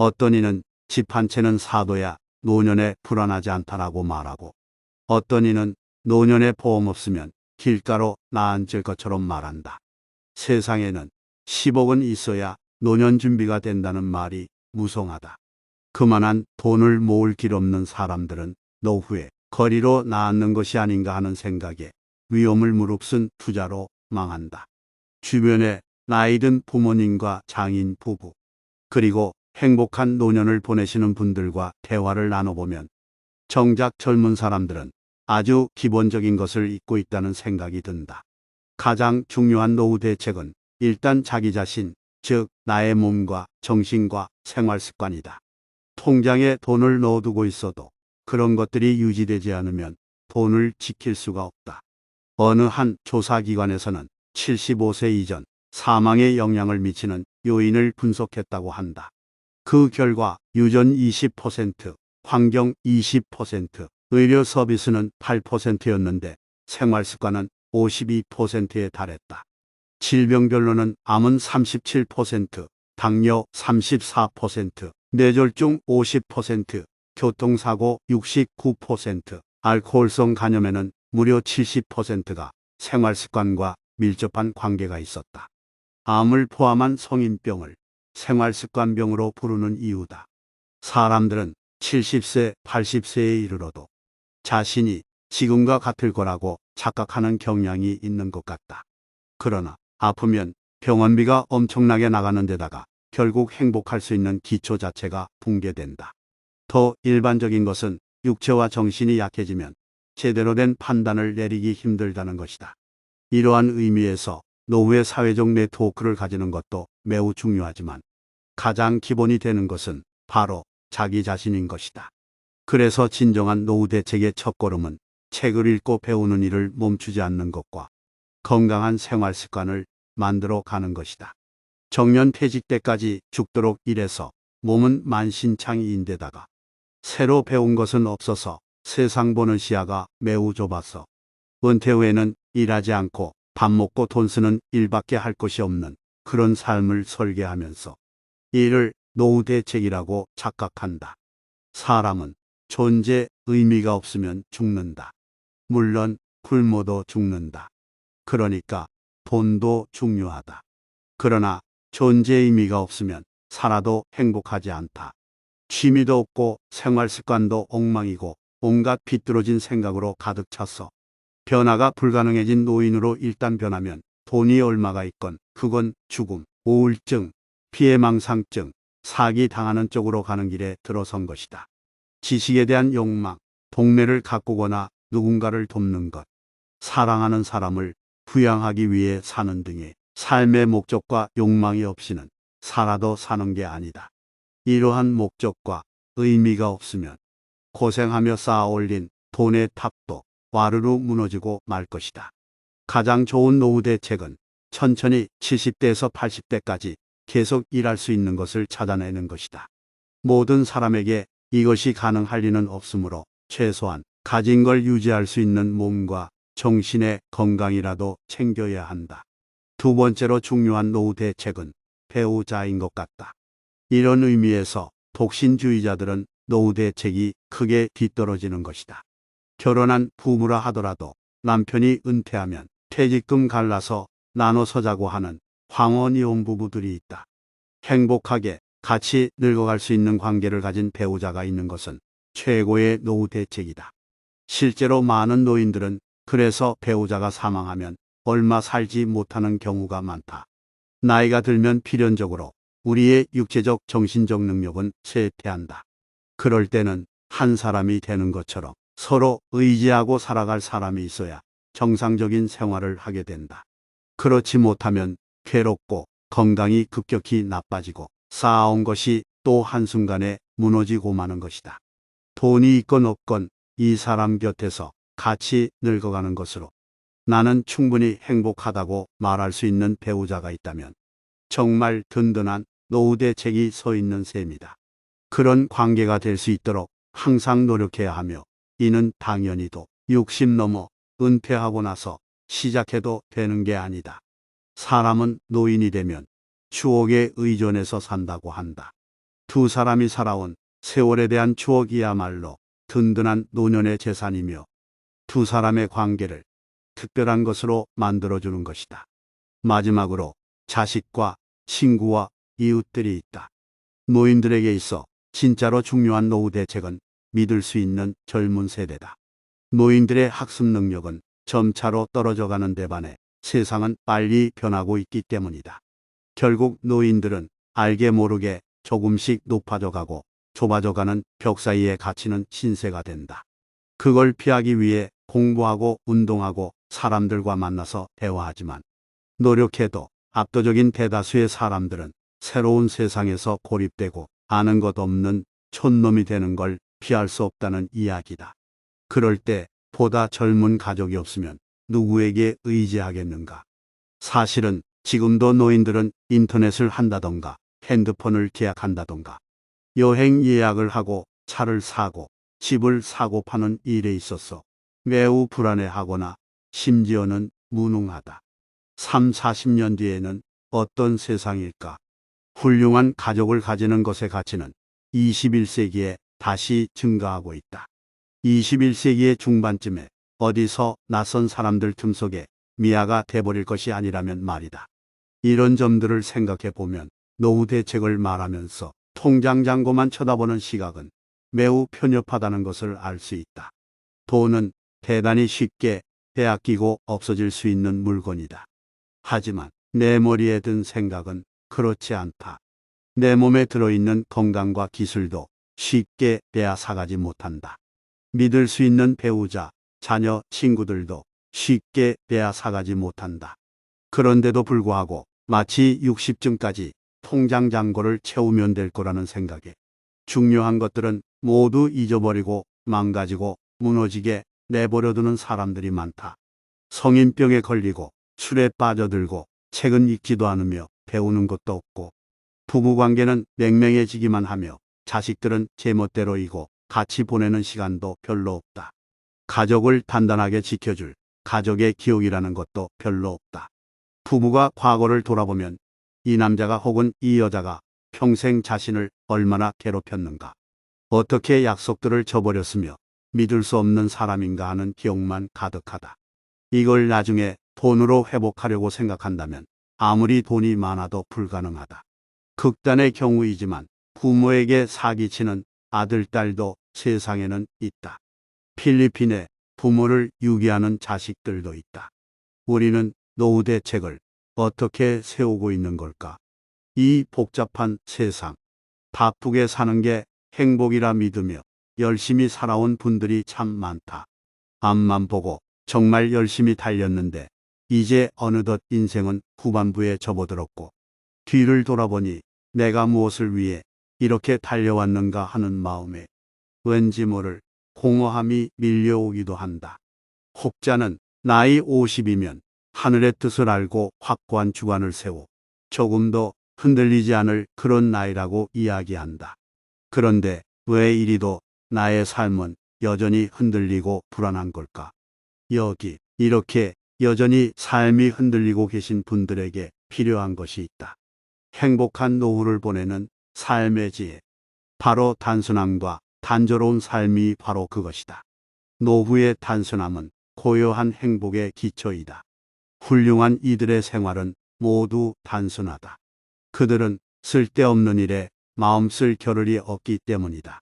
어떤 이는 집 한 채는 사둬야 노년에 불안하지 않다라고 말하고, 어떤 이는 노년에 보험 없으면 길가로 나앉을 것처럼 말한다. 세상에는 10억은 있어야 노년 준비가 된다는 말이 무성하다. 그만한 돈을 모을 길 없는 사람들은 노후에 거리로 나앉는 것이 아닌가 하는 생각에 위험을 무릅쓴 투자로 망한다. 주변에 나이든 부모님과 장인 부부, 그리고 행복한 노년을 보내시는 분들과 대화를 나눠보면 정작 젊은 사람들은 아주 기본적인 것을 잊고 있다는 생각이 든다. 가장 중요한 노후 대책은 일단 자기 자신, 즉 나의 몸과 정신과 생활 습관이다. 통장에 돈을 넣어두고 있어도 그런 것들이 유지되지 않으면 돈을 지킬 수가 없다. 어느 한 조사기관에서는 75세 이전 사망에 영향을 미치는 요인을 분석했다고 한다. 그 결과 유전 20%, 환경 20%, 의료 서비스는 8%였는데 생활 습관은 52%에 달했다. 질병별로는 암은 37%, 당뇨 34%, 뇌졸중 50%, 교통사고 69%, 알코올성 간염에는 무려 70%가 생활 습관과 밀접한 관계가 있었다. 암을 포함한 성인병을 생활습관병으로 부르는 이유다. 사람들은 70세, 80세에 이르러도 자신이 지금과 같을 거라고 착각하는 경향이 있는 것 같다. 그러나 아프면 병원비가 엄청나게 나가는 데다가 결국 행복할 수 있는 기초 자체가 붕괴된다. 더 일반적인 것은 육체와 정신이 약해지면 제대로 된 판단을 내리기 힘들다는 것이다. 이러한 의미에서 노후의 사회적 네트워크를 가지는 것도 매우 중요하지만 가장 기본이 되는 것은 바로 자기 자신인 것이다. 그래서 진정한 노후 대책의 첫걸음은 책을 읽고 배우는 일을 멈추지 않는 것과 건강한 생활 습관을 만들어 가는 것이다. 정년 퇴직 때까지 죽도록 일해서 몸은 만신창이인데다가 새로 배운 것은 없어서 세상 보는 시야가 매우 좁아서 은퇴 후에는 일하지 않고 밥 먹고 돈 쓰는 일밖에 할 것이 없는 그런 삶을 설계하면서 이를 노후 대책이라고 착각한다. 사람은 존재 의미가 없으면 죽는다. 물론 굶어도 죽는다. 그러니까 돈도 중요하다. 그러나 존재 의미가 없으면 살아도 행복하지 않다. 취미도 없고 생활 습관도 엉망이고 온갖 비뚤어진 생각으로 가득 찼어. 변화가 불가능해진 노인으로 일단 변하면 돈이 얼마가 있건 그건 죽음, 우울증, 피해망상증, 사기 당하는 쪽으로 가는 길에 들어선 것이다. 지식에 대한 욕망, 동네를 가꾸거나 누군가를 돕는 것, 사랑하는 사람을 부양하기 위해 사는 등의 삶의 목적과 욕망이 없이는 살아도 사는 게 아니다. 이러한 목적과 의미가 없으면 고생하며 쌓아 올린 돈의 탑도 와르르 무너지고 말 것이다. 가장 좋은 노후 대책은 천천히 70대에서 80대까지 계속 일할 수 있는 것을 찾아내는 것이다. 모든 사람에게 이것이 가능할 리는 없으므로 최소한 가진 걸 유지할 수 있는 몸과 정신의 건강이라도 챙겨야 한다. 두 번째로 중요한 노후 대책은 배우자인 것 같다. 이런 의미에서 독신주의자들은 노후 대책이 크게 뒤떨어지는 것이다. 결혼한 부부라 하더라도 남편이 은퇴하면 퇴직금 갈라서 나눠서 자고 하는 황혼이혼 부부들이 있다. 행복하게 같이 늙어갈 수 있는 관계를 가진 배우자가 있는 것은 최고의 노후 대책이다. 실제로 많은 노인들은 그래서 배우자가 사망하면 얼마 살지 못하는 경우가 많다. 나이가 들면 필연적으로 우리의 육체적 정신적 능력은 쇠퇴한다. 그럴 때는 한 사람이 되는 것처럼 서로 의지하고 살아갈 사람이 있어야 정상적인 생활을 하게 된다. 그렇지 못하면 괴롭고 건강이 급격히 나빠지고 쌓아온 것이 또 한순간에 무너지고 마는 것이다. 돈이 있건 없건 이 사람 곁에서 같이 늙어가는 것으로 나는 충분히 행복하다고 말할 수 있는 배우자가 있다면 정말 든든한 노후 대책이 서 있는 셈이다. 그런 관계가 될 수 있도록 항상 노력해야 하며 이는 당연히도 60 넘어 은퇴하고 나서 시작해도 되는 게 아니다. 사람은 노인이 되면 추억에 의존해서 산다고 한다. 두 사람이 살아온 세월에 대한 추억이야말로 든든한 노년의 재산이며 두 사람의 관계를 특별한 것으로 만들어주는 것이다. 마지막으로 자식과 친구와 이웃들이 있다. 노인들에게 있어 진짜로 중요한 노후 대책은 믿을 수 있는 젊은 세대다. 노인들의 학습 능력은 점차로 떨어져가는 데 반해 세상은 빨리 변하고 있기 때문이다. 결국 노인들은 알게 모르게 조금씩 높아져 가고 좁아져 가는 벽 사이에 갇히는 신세가 된다. 그걸 피하기 위해 공부하고 운동하고 사람들과 만나서 대화하지만 노력해도 압도적인 대다수의 사람들은 새로운 세상에서 고립되고 아는 것 없는 촌놈이 되는 걸 피할 수 없다는 이야기다. 그럴 때 보다 젊은 가족이 없으면 누구에게 의지하겠는가? 사실은 지금도 노인들은 인터넷을 한다던가 핸드폰을 계약한다던가 여행 예약을 하고 차를 사고 집을 사고 파는 일에 있어서 매우 불안해하거나 심지어는 무능하다. 3, 40년 뒤에는 어떤 세상일까? 훌륭한 가족을 가지는 것의 가치는 21세기에 다시 증가하고 있다. 21세기의 중반쯤에 어디서 낯선 사람들 틈속에 미아가 돼버릴 것이 아니라면 말이다. 이런 점들을 생각해 보면 노후 대책을 말하면서 통장 잔고만 쳐다보는 시각은 매우 편협하다는 것을 알 수 있다. 돈은 대단히 쉽게 빼앗기고 없어질 수 있는 물건이다. 하지만 내 머리에 든 생각은 그렇지 않다. 내 몸에 들어있는 건강과 기술도 쉽게 빼앗아가지 못한다. 믿을 수 있는 배우자, 자녀, 친구들도 쉽게 빼앗아가지 못한다. 그런데도 불구하고 마치 60쯤까지 통장 잔고를 채우면 될 거라는 생각에 중요한 것들은 모두 잊어버리고 망가지고 무너지게 내버려두는 사람들이 많다. 성인병에 걸리고 술에 빠져들고 책은 읽지도 않으며 배우는 것도 없고 부부관계는 맹맹해지기만 하며 자식들은 제멋대로이고 같이 보내는 시간도 별로 없다. 가족을 단단하게 지켜줄 가족의 기억이라는 것도 별로 없다. 부부가 과거를 돌아보면 이 남자가 혹은 이 여자가 평생 자신을 얼마나 괴롭혔는가. 어떻게 약속들을 저버렸으며 믿을 수 없는 사람인가 하는 기억만 가득하다. 이걸 나중에 돈으로 회복하려고 생각한다면 아무리 돈이 많아도 불가능하다. 극단의 경우이지만 부모에게 사기치는 아들, 딸도 세상에는 있다. 필리핀에 부모를 유기하는 자식들도 있다. 우리는 노후 대책을 어떻게 세우고 있는 걸까? 이 복잡한 세상, 바쁘게 사는 게 행복이라 믿으며 열심히 살아온 분들이 참 많다. 앞만 보고 정말 열심히 달렸는데 이제 어느덧 인생은 후반부에 접어들었고 뒤를 돌아보니 내가 무엇을 위해 이렇게 달려왔는가 하는 마음에 왠지 모를 공허함이 밀려오기도 한다. 혹자는 나이 50이면 하늘의 뜻을 알고 확고한 주관을 세워 조금도 흔들리지 않을 그런 나이라고 이야기한다. 그런데 왜 이리도 나의 삶은 여전히 흔들리고 불안한 걸까? 여기 이렇게 여전히 삶이 흔들리고 계신 분들에게 필요한 것이 있다. 행복한 노후를 보내는 삶의 지혜. 바로 단순함과 단조로운 삶이 바로 그것이다. 노후의 단순함은 고요한 행복의 기초이다. 훌륭한 이들의 생활은 모두 단순하다. 그들은 쓸데없는 일에 마음 쓸 겨를이 없기 때문이다.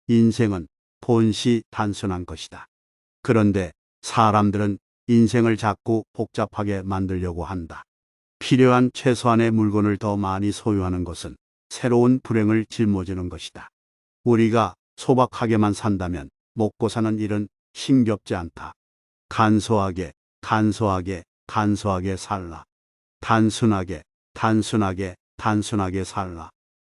인생은 본시 단순한 것이다. 그런데 사람들은 인생을 자꾸 복잡하게 만들려고 한다. 필요한 최소한의 물건을 더 많이 소유하는 것은 새로운 불행을 짊어지는 것이다. 우리가 소박하게만 산다면 먹고 사는 일은 힘겹지 않다. 간소하게, 간소하게, 간소하게 살라. 단순하게, 단순하게, 단순하게 살라.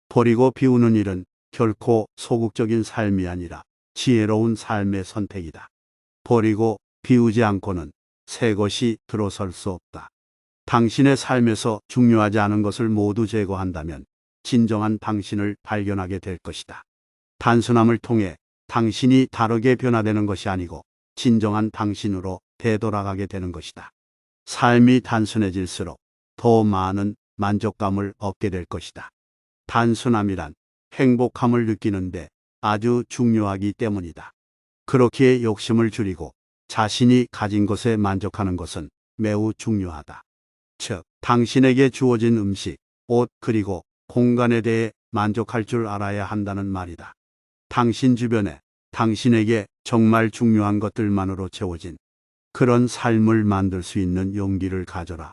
버리고 비우는 일은 결코 소극적인 삶이 아니라 지혜로운 삶의 선택이다. 버리고 비우지 않고는 새 것이 들어설 수 없다. 당신의 삶에서 중요하지 않은 것을 모두 제거한다면 진정한 당신을 발견하게 될 것이다. 단순함을 통해 당신이 다르게 변화되는 것이 아니고 진정한 당신으로 되돌아가게 되는 것이다. 삶이 단순해질수록 더 많은 만족감을 얻게 될 것이다. 단순함이란 행복함을 느끼는데 아주 중요하기 때문이다. 그렇기에 욕심을 줄이고 자신이 가진 것에 만족하는 것은 매우 중요하다. 즉, 당신에게 주어진 음식, 옷, 그리고 공간에 대해 만족할 줄 알아야 한다는 말이다. 당신 주변에 당신에게 정말 중요한 것들만으로 채워진 그런 삶을 만들 수 있는 용기를 가져라.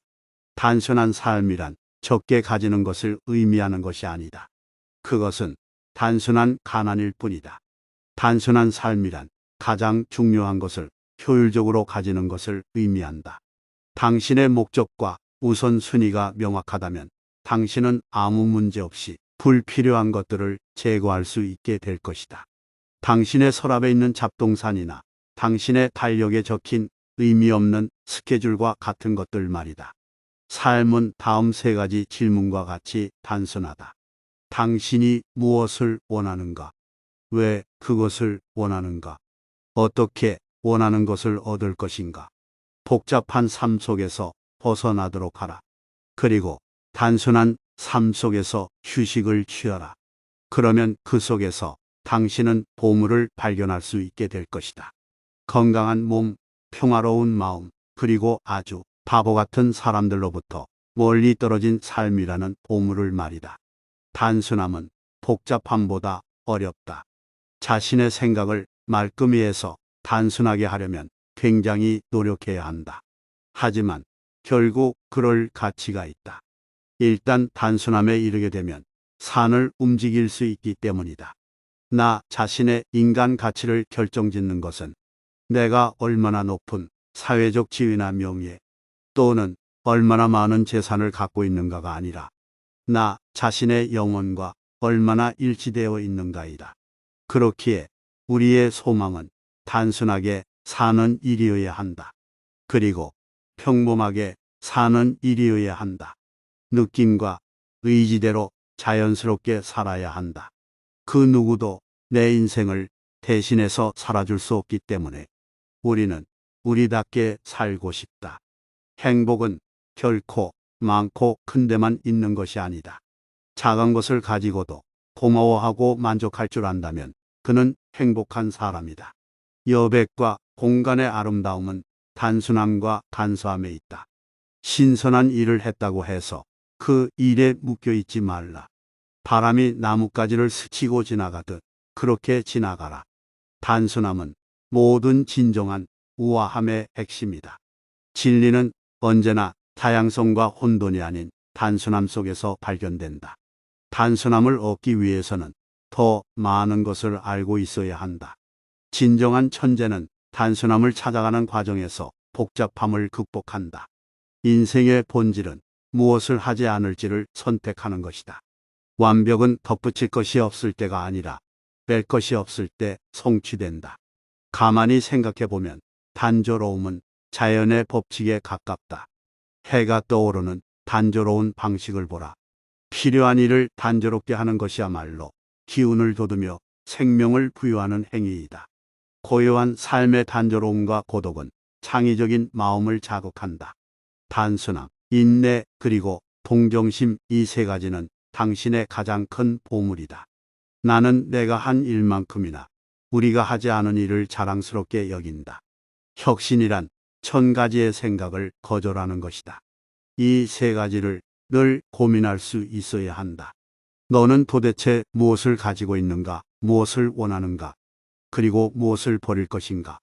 단순한 삶이란 적게 가지는 것을 의미하는 것이 아니다. 그것은 단순한 가난일 뿐이다. 단순한 삶이란 가장 중요한 것을 효율적으로 가지는 것을 의미한다. 당신의 목적과 우선순위가 명확하다면 당신은 아무 문제 없이 불필요한 것들을 제거할 수 있게 될 것이다. 당신의 서랍에 있는 잡동사니나 당신의 달력에 적힌 의미 없는 스케줄과 같은 것들 말이다. 삶은 다음 세 가지 질문과 같이 단순하다. 당신이 무엇을 원하는가? 왜 그것을 원하는가? 어떻게 원하는 것을 얻을 것인가? 복잡한 삶 속에서 벗어나도록 하라. 그리고 단순한 삶 속에서 휴식을 취하라. 그러면 그 속에서 당신은 보물을 발견할 수 있게 될 것이다. 건강한 몸, 평화로운 마음, 그리고 아주 바보 같은 사람들로부터 멀리 떨어진 삶이라는 보물을 말이다. 단순함은 복잡함보다 어렵다. 자신의 생각을 말끔히 해서 단순하게 하려면 굉장히 노력해야 한다. 하지만 결국 그럴 가치가 있다. 일단 단순함에 이르게 되면 산을 움직일 수 있기 때문이다. 나 자신의 인간 가치를 결정짓는 것은 내가 얼마나 높은 사회적 지위나 명예 또는 얼마나 많은 재산을 갖고 있는가가 아니라 나 자신의 영혼과 얼마나 일치되어 있는가이다. 그렇기에 우리의 소망은 단순하게 사는 일이어야 한다. 그리고 평범하게 사는 일이어야 한다. 느낌과 의지대로 자연스럽게 살아야 한다. 그 누구도 내 인생을 대신해서 살아줄 수 없기 때문에 우리는 우리답게 살고 싶다. 행복은 결코 많고 큰 데만 있는 것이 아니다. 작은 것을 가지고도 고마워하고 만족할 줄 안다면 그는 행복한 사람이다. 여백과 공간의 아름다움은 단순함과 간소함에 있다. 신선한 일을 했다고 해서 그 일에 묶여 있지 말라. 바람이 나뭇가지를 스치고 지나가듯 그렇게 지나가라. 단순함은 모든 진정한 우아함의 핵심이다. 진리는 언제나 다양성과 혼돈이 아닌 단순함 속에서 발견된다. 단순함을 얻기 위해서는 더 많은 것을 알고 있어야 한다. 진정한 천재는 단순함을 찾아가는 과정에서 복잡함을 극복한다. 인생의 본질은 무엇을 하지 않을지를 선택하는 것이다. 완벽은 덧붙일 것이 없을 때가 아니라 뺄 것이 없을 때 성취된다. 가만히 생각해 보면 단조로움은 자연의 법칙에 가깝다. 해가 떠오르는 단조로운 방식을 보라. 필요한 일을 단조롭게 하는 것이야말로 기운을 돋우며 생명을 부여하는 행위이다. 고요한 삶의 단조로움과 고독은 창의적인 마음을 자극한다. 단순함, 인내, 그리고 동정심, 이 세 가지는 당신의 가장 큰 보물이다. 나는 내가 한 일만큼이나 우리가 하지 않은 일을 자랑스럽게 여긴다. 혁신이란 1000가지의 생각을 거절하는 것이다. 이 세 가지를 늘 고민할 수 있어야 한다. 너는 도대체 무엇을 가지고 있는가, 무엇을 원하는가, 그리고 무엇을 버릴 것인가?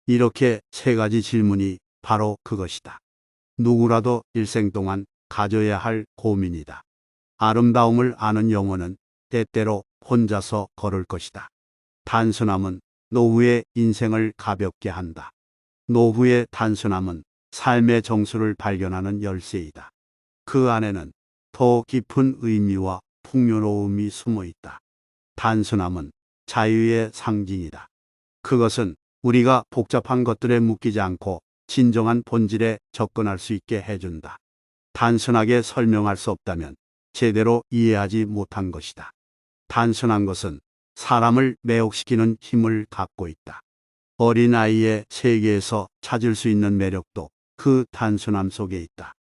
이렇게 세 가지 질문이 바로 그것이다. 누구라도 일생 동안 가져야 할 고민이다. 아름다움을 아는 영혼은 때때로 혼자서 걸을 것이다. 단순함은 노후의 인생을 가볍게 한다. 노후의 단순함은 삶의 정수를 발견하는 열쇠이다. 그 안에는 더 깊은 의미와 풍요로움이 숨어 있다. 단순함은 자유의 상징이다. 그것은 우리가 복잡한 것들에 묶이지 않고 진정한 본질에 접근할 수 있게 해준다. 단순하게 설명할 수 없다면 제대로 이해하지 못한 것이다. 단순한 것은 사람을 매혹시키는 힘을 갖고 있다. 어린아이의 세계에서 찾을 수 있는 매력도 그 단순함 속에 있다.